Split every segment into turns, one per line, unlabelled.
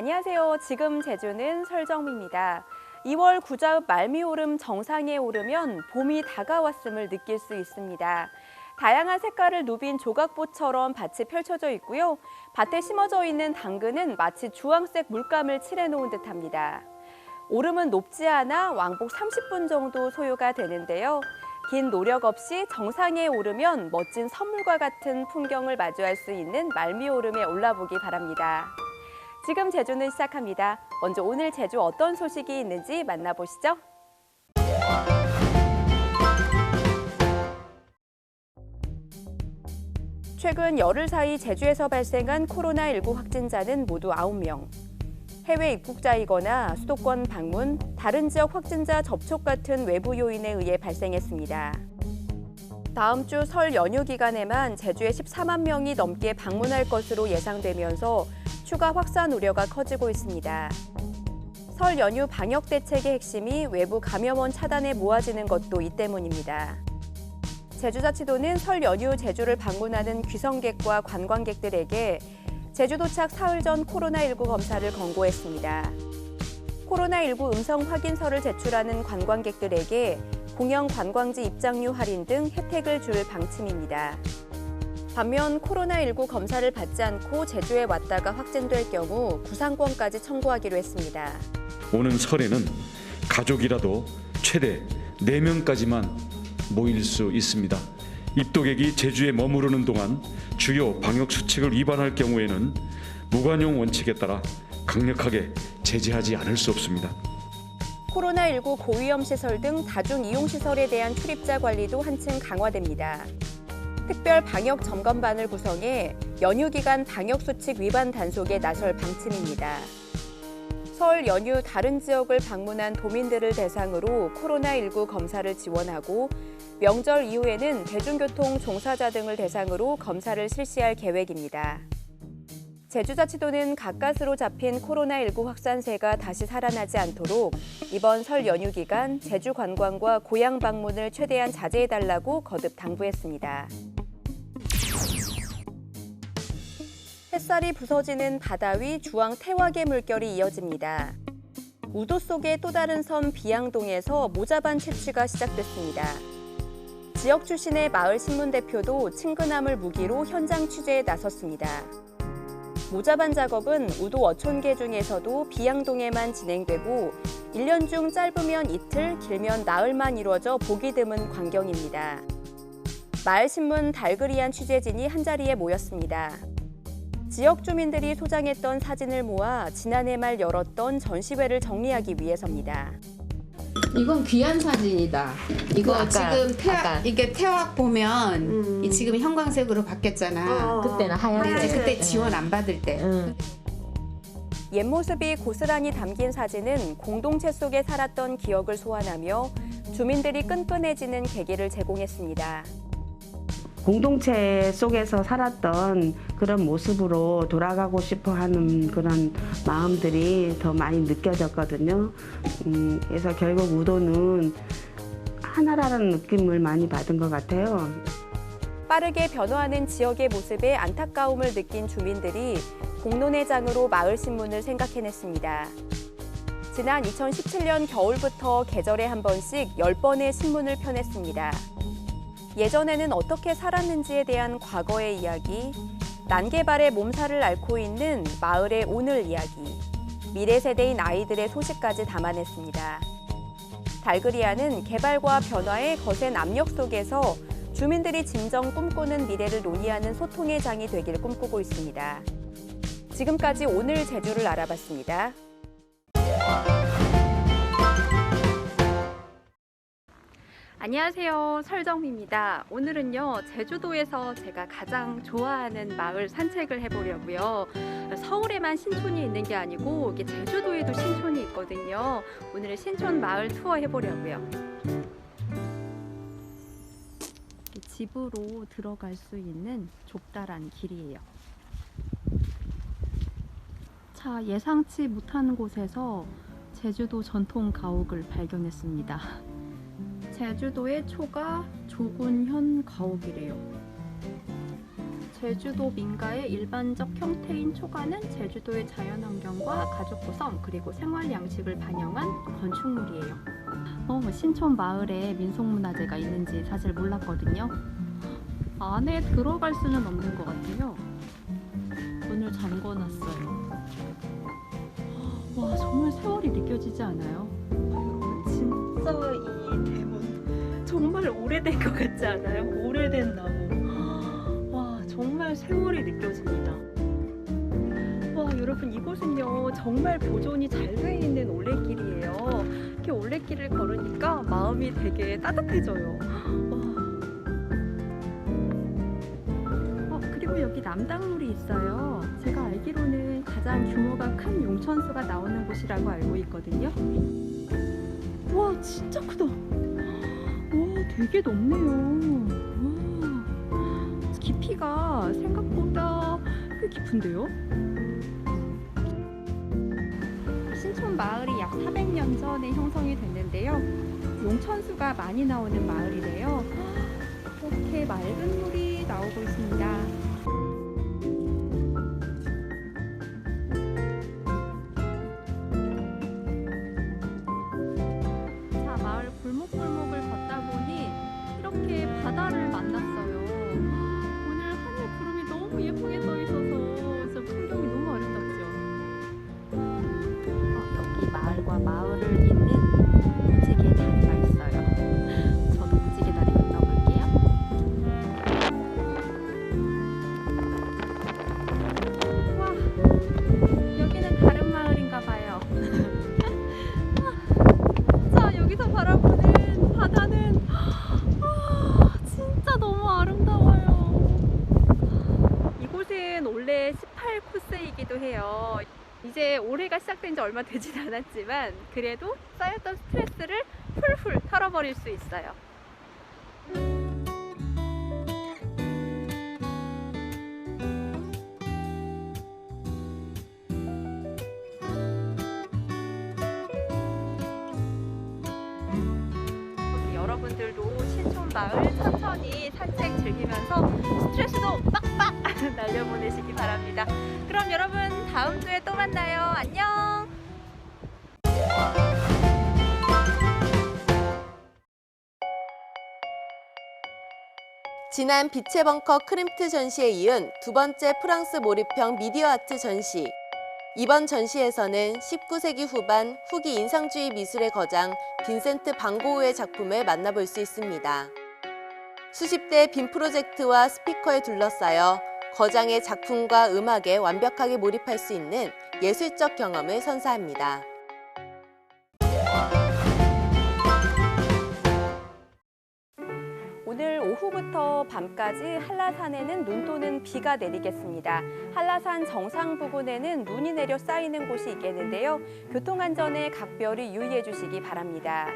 안녕하세요. 지금 제주는 설정미입니다. 2월 구자읍 말미오름 정상에 오르면 봄이 다가왔음을 느낄 수 있습니다. 다양한 색깔을 누빈 조각보처럼 밭이 펼쳐져 있고요. 밭에 심어져 있는 당근은 마치 주황색 물감을 칠해놓은 듯합니다. 오름은 높지 않아 왕복 30분 정도 소요가 되는데요. 긴 노력 없이 정상에 오르면 멋진 선물과 같은 풍경을 마주할 수 있는 말미오름에 올라보기 바랍니다. 지금 제주는 시작합니다. 먼저 오늘 제주 어떤 소식이 있는지 만나보시죠. 최근 열흘 사이 제주에서 발생한 코로나19 확진자는 모두 9명. 해외 입국자이거나 수도권 방문, 다른 지역 확진자 접촉 같은 외부 요인에 의해 발생했습니다. 다음 주 설 연휴 기간에만 제주에 14만 명이 넘게 방문할 것으로 예상되면서 추가 확산 우려가 커지고 있습니다. 설 연휴 방역 대책의 핵심이 외부 감염원 차단에 모아지는 것도 이 때문입니다. 제주자치도는 설 연휴 제주를 방문하는 귀성객과 관광객들에게 제주 도착 사흘 전 코로나19 검사를 권고했습니다. 코로나19 음성 확인서를 제출하는 관광객들에게 공영 관광지 입장료 할인 등 혜택을 줄 방침입니다. 반면 코로나19 검사를 받지 않고 제주에 왔다가 확진될 경우 구상권까지 청구하기로 했습니다.
오는 설에는 가족이라도 최대 4명까지만 모일 수 있습니다. 입도객이 제주에 머무르는 동안 주요 방역 수칙을 위반할 경우에는 무관용 원칙에 따라 강력하게 제재하지 않을 수 없습니다.
코로나19 고위험 시설 등 다중 이용 시설에 대한 출입자 관리도 한층 강화됩니다. 특별 방역 점검반을 구성해 연휴 기간 방역 수칙 위반 단속에 나설 방침입니다. 설 연휴 다른 지역을 방문한 도민들을 대상으로 코로나19 검사를 지원하고 명절 이후에는 대중교통 종사자 등을 대상으로 검사를 실시할 계획입니다. 제주자치도는 가까스로 잡힌 코로나19 확산세가 다시 살아나지 않도록 이번 설 연휴 기간 제주 관광과 고향 방문을 최대한 자제해달라고 거듭 당부했습니다. 햇살이 부서지는 바다 위 주황 태화계 물결이 이어집니다. 우도 속의 또 다른 섬 비양동에서 모자반 채취가 시작됐습니다. 지역 출신의 마을 신문 대표도 친근함을 무기로 현장 취재에 나섰습니다. 모자반 작업은 우도 어촌계 중에서도 비양동에만 진행되고 1년 중 짧으면 이틀, 길면 나흘만 이루어져 보기 드문 광경입니다. 마을 신문 달그리안 취재진이 한자리에 모였습니다. 지역 주민들이 소장했던 사진을 모아 지난해 말 열었던 전시회를 정리하기 위해서입니다.
이건 귀한 사진이다. 이거 지금 이게 태학 보면 이 지금 형광색으로 바뀌었잖아.
그때는 하얀색.
그때 지원 안 받을 때.
옛 모습이 고스란히 담긴 사진은 공동체 속에 살았던 기억을 소환하며 주민들이 끈끈해지는 계기를 제공했습니다.
공동체 속에서 살았던 그런 모습으로 돌아가고 싶어 하는 그런 마음들이 더 많이 느껴졌거든요. 그래서 결국 우도는 하나라는 느낌을 많이 받은 것 같아요.
빠르게 변화하는 지역의 모습에 안타까움을 느낀 주민들이 공론회장으로 마을신문을 생각해냈습니다. 지난 2017년 겨울부터 계절에 한 번씩 10번의 신문을 펴냈습니다. 예전에는 어떻게 살았는지에 대한 과거의 이야기, 난개발의 몸살을 앓고 있는 마을의 오늘 이야기, 미래 세대인 아이들의 소식까지 담아냈습니다. 달그리아는 개발과 변화의 거센 압력 속에서 주민들이 진정 꿈꾸는 미래를 논의하는 소통의 장이 되길 꿈꾸고 있습니다. 지금까지 오늘 제주를 알아봤습니다. 안녕하세요. 설정미입니다. 오늘은요, 제주도에서 제가 가장 좋아하는 마을 산책을 해보려고요. 서울에만 신촌이 있는 게 아니고 이게 제주도에도 신촌이 있거든요. 오늘은 신촌 마을 투어 해보려고요. 집으로 들어갈 수 있는 좁다란 길이에요. 자, 예상치 못한 곳에서 제주도 전통 가옥을 발견했습니다. 제주도의 초가 조군현 가옥이래요.
제주도 민가의 일반적 형태인 초가는 제주도의 자연환경과 가족 구성 그리고 생활 양식을 반영한 건축물이에요. 신촌 마을에 민속문화재가 있는지 사실 몰랐거든요. 안에 들어갈 수는 없는 것 같아요. 문을 잠궈놨어요. 와, 정말 세월이 느껴지지 않아요? 여러분, 진짜 이 대문 정말 오래된 것 같지 않아요? 오래된 나무. 와, 정말 세월이 느껴집니다. 와, 여러분, 이곳은요 정말 보존이 잘 돼 있는 올레길이에요. 이렇게 올레길을 걸으니까 마음이 되게 따뜻해져요. 와. 그리고 여기 남당물이 있어요. 제가 알기로는 가장 규모가 큰 용천수가 나오는 곳이라고 알고 있거든요. 와, 진짜 크다. 와, 되게 높네요. 와, 깊이가 생각보다 꽤 깊은데요? 신촌 마을이 약 400년 전에 형성이 됐는데요. 용천수가 많이 나오는 마을이래요. 이렇게 맑은 물이 나오고 있습니다. 자, 마을 골목골목을 걷다 보니 이렇게 바다를 만났어요. 오늘 하늘 구름이 너무 예쁘게 떠 있어서 진짜 풍경이 너무 아름답죠. 여기 마을과 마을을 잇는 무지개 다리가 있어요. 저도 무지개 다리 건너볼게요. 와, 여기는 다른 마을인가 봐요. 자, 여기서 바라보는 바다는 진짜 너무 아름다워요. 이곳은 원래 18코스이기도 해요. 이제 올해가 시작된 지 얼마 되진 않았지만 그래도 쌓였던 스트레스를 풀풀 털어버릴 수 있어요. 여러분들도 신촌 마을 천천히 산책 즐기면서 스트레스도 빡빡 날려보내시기 바랍니다. 그럼 여러분 다음 주에 또 만나요. 안녕.
지난 빛의 벙커 크림트 전시에 이은 두 번째 프랑스 몰입형 미디어 아트 전시. 이번 전시에서는 19세기 후반 후기 인상주의 미술의 거장 빈센트 반 고흐의 작품을 만나볼 수 있습니다. 수십 대의 빔 프로젝트와 스피커에 둘러싸여 거장의 작품과 음악에 완벽하게 몰입할 수 있는 예술적 경험을 선사합니다.
오늘 오후부터 밤까지 한라산에는 눈 또는 비가 내리겠습니다. 한라산 정상 부근에는 눈이 내려 쌓이는 곳이 있겠는데요. 교통안전에 각별히 유의해 주시기 바랍니다.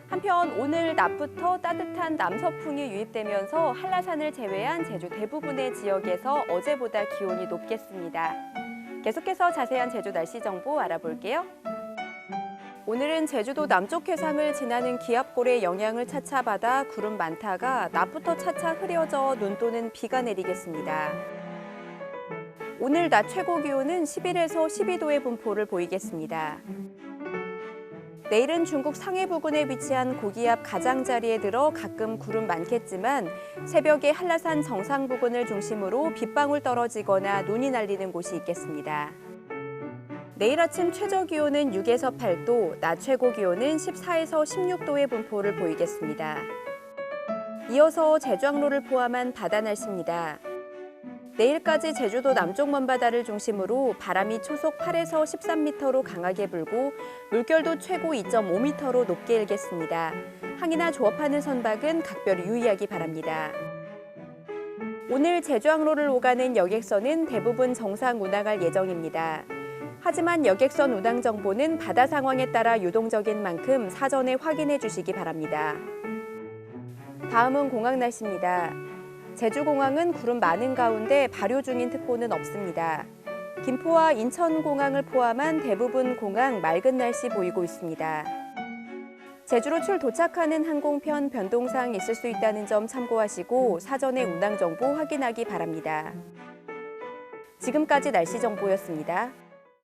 한편 오늘 낮부터 따뜻한 남서풍이 유입되면서 한라산을 제외한 제주 대부분의 지역에서 어제보다 기온이 높겠습니다. 계속해서 자세한 제주 날씨 정보 알아볼게요. 오늘은 제주도 남쪽 해상을 지나는 기압골의 영향을 차차 받아 구름 많다가 낮부터 차차 흐려져 눈 또는 비가 내리겠습니다. 오늘 낮 최고 기온은 11에서 12도의 분포를 보이겠습니다. 내일은 중국 상해 부근에 위치한 고기압 가장자리에 들어 가끔 구름 많겠지만 새벽에 한라산 정상 부근을 중심으로 빗방울 떨어지거나 눈이 날리는 곳이 있겠습니다. 내일 아침 최저 기온은 6에서 8도, 낮 최고 기온은 14에서 16도의 분포를 보이겠습니다. 이어서 제주항로를 포함한 바다 날씨입니다. 내일까지 제주도 남쪽 먼바다를 중심으로 바람이 초속 8에서 13m로 강하게 불고 물결도 최고 2.5m로 높게 일겠습니다. 항해나 조업하는 선박은 각별히 유의하기 바랍니다. 오늘 제주항로를 오가는 여객선은 대부분 정상 운항할 예정입니다. 하지만 여객선 운항 정보는 바다 상황에 따라 유동적인 만큼 사전에 확인해 주시기 바랍니다. 다음은 공항 날씨입니다. 제주공항은 구름 많은 가운데 발효 중인 특보는 없습니다. 김포와 인천공항을 포함한 대부분 공항 맑은 날씨 보이고 있습니다. 제주로 도착하는 항공편 변동사항 있을 수 있다는 점 참고하시고 사전에 운항 정보 확인하기 바랍니다. 지금까지 날씨 정보였습니다.